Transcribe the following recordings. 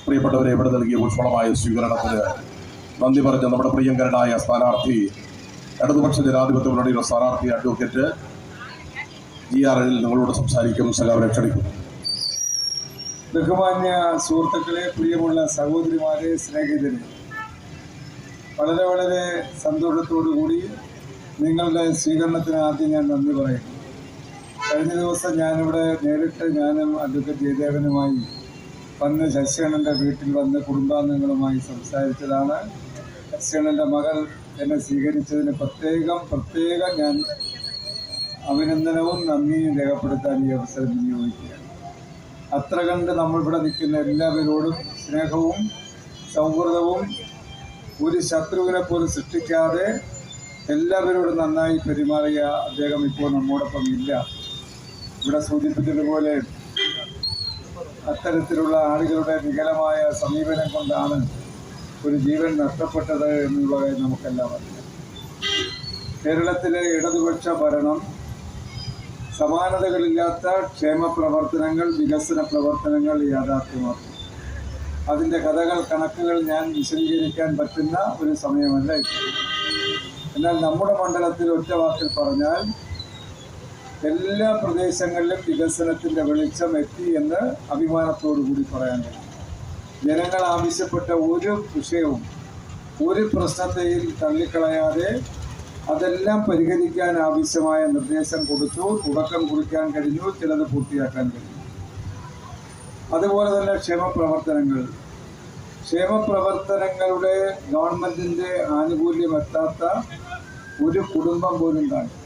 പ്രിയപ്പെട്ടവരെ ഇവിടെ നൽകിയ ഊഷ്മളമായ സ്വീകരണത്തിന് നന്ദി പറഞ്ഞ നമ്മുടെ പ്രിയങ്കരനായ സ്ഥാനാർത്ഥി ഇടതുപക്ഷ ജനാധിപത്യ മുന്നണിയുടെ സ്ഥാനാർത്ഥി അഡ്വക്കേറ്റ് GRL നിങ്ങളോട് സംസാരിക്കും. എല്ലാവരെ ക്ഷണിക്കും. ബഹുമാന്യ സുഹൃത്തുക്കളെ, പ്രിയമുള്ള സഹോദരിമാരെ, സ്നേഹിതരെ, വളരെ വളരെ സന്തോഷത്തോടു കൂടി നിങ്ങളുടെ സ്വീകരണത്തിന് ആദ്യം ഞാൻ നന്ദി പറയുന്നു. കഴിഞ്ഞ ദിവസം ഞാനിവിടെ നേരിട്ട് ഞാനും അഡ്വക്കേറ്റ് ജയദേവനുമായി വന്ന് ശശികണ്ണൻ്റെ വീട്ടിൽ വന്ന് കുടുംബാംഗങ്ങളുമായി സംസാരിച്ചതാണ്. ശശികണ്ണൻ്റെ മകൾ എന്നെ സ്വീകരിച്ചതിന് പ്രത്യേകം ഞാൻ അഭിനന്ദനവും നന്ദിയും രേഖപ്പെടുത്താൻ ഈ അവസരം വിനിയോഗിക്കുകയാണ്. അത്ര കണ്ട് നമ്മളിവിടെ നിൽക്കുന്ന എല്ലാവരോടും സ്നേഹവും സൗഹൃദവും ഒരു ശത്രുവിനെ പോലും സൃഷ്ടിക്കാതെ എല്ലാവരോടും നന്നായി പെരുമാറിയ അദ്ദേഹം ഇപ്പോൾ നമ്മോടൊപ്പം ഇല്ല. ഇവിടെ സൂചിപ്പിച്ചതുപോലെ അത്തരത്തിലുള്ള ആളുകളുടെ വികലമായ സമീപനം കൊണ്ടാണ് ഒരു ജീവൻ നഷ്ടപ്പെട്ടത് എന്നുള്ള കാര്യം നമുക്കെല്ലാം അറിയാം. കേരളത്തിലെ ഇടതുപക്ഷ ഭരണം സമാനതകളില്ലാത്ത ക്ഷേമ പ്രവർത്തനങ്ങൾ, വികസന പ്രവർത്തനങ്ങൾ യാഥാർത്ഥ്യമാക്കും. അതിൻ്റെ കണക്കുകൾ ഞാൻ വിശദീകരിക്കാൻ പറ്റുന്ന ഒരു സമയമല്ല ഇപ്പോൾ. എന്നാൽ നമ്മുടെ മണ്ഡലത്തിൽ ഒറ്റ വാക്കിൽ പറഞ്ഞാൽ എല്ലാ പ്രദേശങ്ങളിലും വികസനത്തിൻ്റെ വെളിച്ചം എത്തി എന്ന് അഭിമാനത്തോടു കൂടി പറയാൻ കഴിയും. ജനങ്ങൾ ആവശ്യപ്പെട്ട ഒരു വിഷയവും ഒരു പ്രശ്നത്തെയും തള്ളിക്കളയാതെ അതെല്ലാം പരിഹരിക്കാൻ ആവശ്യമായ നിർദ്ദേശം കൊടുത്തു, തുടക്കം കുറിക്കാൻ കഴിഞ്ഞു, ചിലത് പൂർത്തിയാക്കാൻ കഴിഞ്ഞു. അതുപോലെ തന്നെ ക്ഷേമപ്രവർത്തനങ്ങളുടെ ഗവൺമെൻറ്റിൻ്റെ ആനുകൂല്യം എത്താത്ത ഒരു കുടുംബം പോലും കാണില്ല.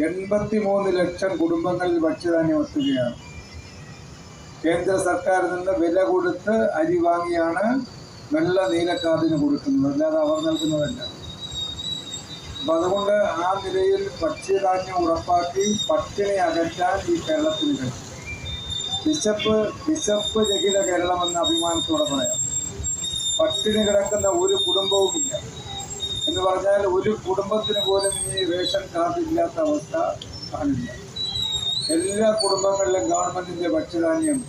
83 ലക്ഷം കുടുംബങ്ങളിൽ ഭക്ഷ്യധാന്യം എത്തുകയാണ്. കേന്ദ്ര സർക്കാരിൽ നിന്ന് വില കൊടുത്ത് അരി വാങ്ങിയാണ് വെള്ള നീലക്കാർഡിന് കൊടുക്കുന്നത്, അല്ലാതെ അവർ നൽകുന്നതല്ല. അപ്പം അതുകൊണ്ട് ആ നിലയിൽ ഭക്ഷ്യധാന്യം ഉറപ്പാക്കി പട്ടിണി അകറ്റാൻ ഈ കേരളത്തിന് കഴിയും. വിശപ്പ് രഹിത കേരളമെന്ന് അഭിമാനത്തോടെ പറയാം. പട്ടിണി കിടക്കുന്ന ഒരു കുടുംബവുമില്ല എന്ന് പറഞ്ഞാൽ ഒരു കുടുംബത്തിന് പോലും ഈ റേഷൻ കാർഡ് ഇല്ലാത്ത അവസ്ഥ കാണില്ല. എല്ലാ കുടുംബങ്ങളിലും ഗവൺമെൻറ്റിൻ്റെ ഭക്ഷ്യധാന്യം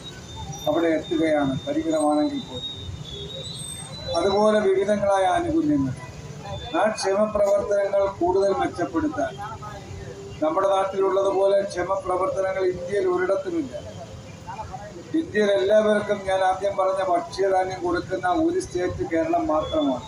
അവിടെ എത്തുകയാണ്, പരിമിതമാണെങ്കിൽ പോലും. അതുപോലെ വിവിധങ്ങളായ ആനുകൂല്യങ്ങൾ, ആ ക്ഷേമപ്രവർത്തനങ്ങൾ കൂടുതൽ മെച്ചപ്പെടുത്താൻ നമ്മുടെ നാട്ടിലുള്ളതുപോലെ ക്ഷേമപ്രവർത്തനങ്ങൾ ഇന്ത്യയിൽ ഒരിടത്തുമില്ല. ഇന്ത്യയിൽ എല്ലാവർക്കും ഞാൻ ആദ്യം പറഞ്ഞ ഭക്ഷ്യധാന്യം കൊടുക്കുന്ന ഒരു സ്റ്റേറ്റ് കേരളം മാത്രമാണ്.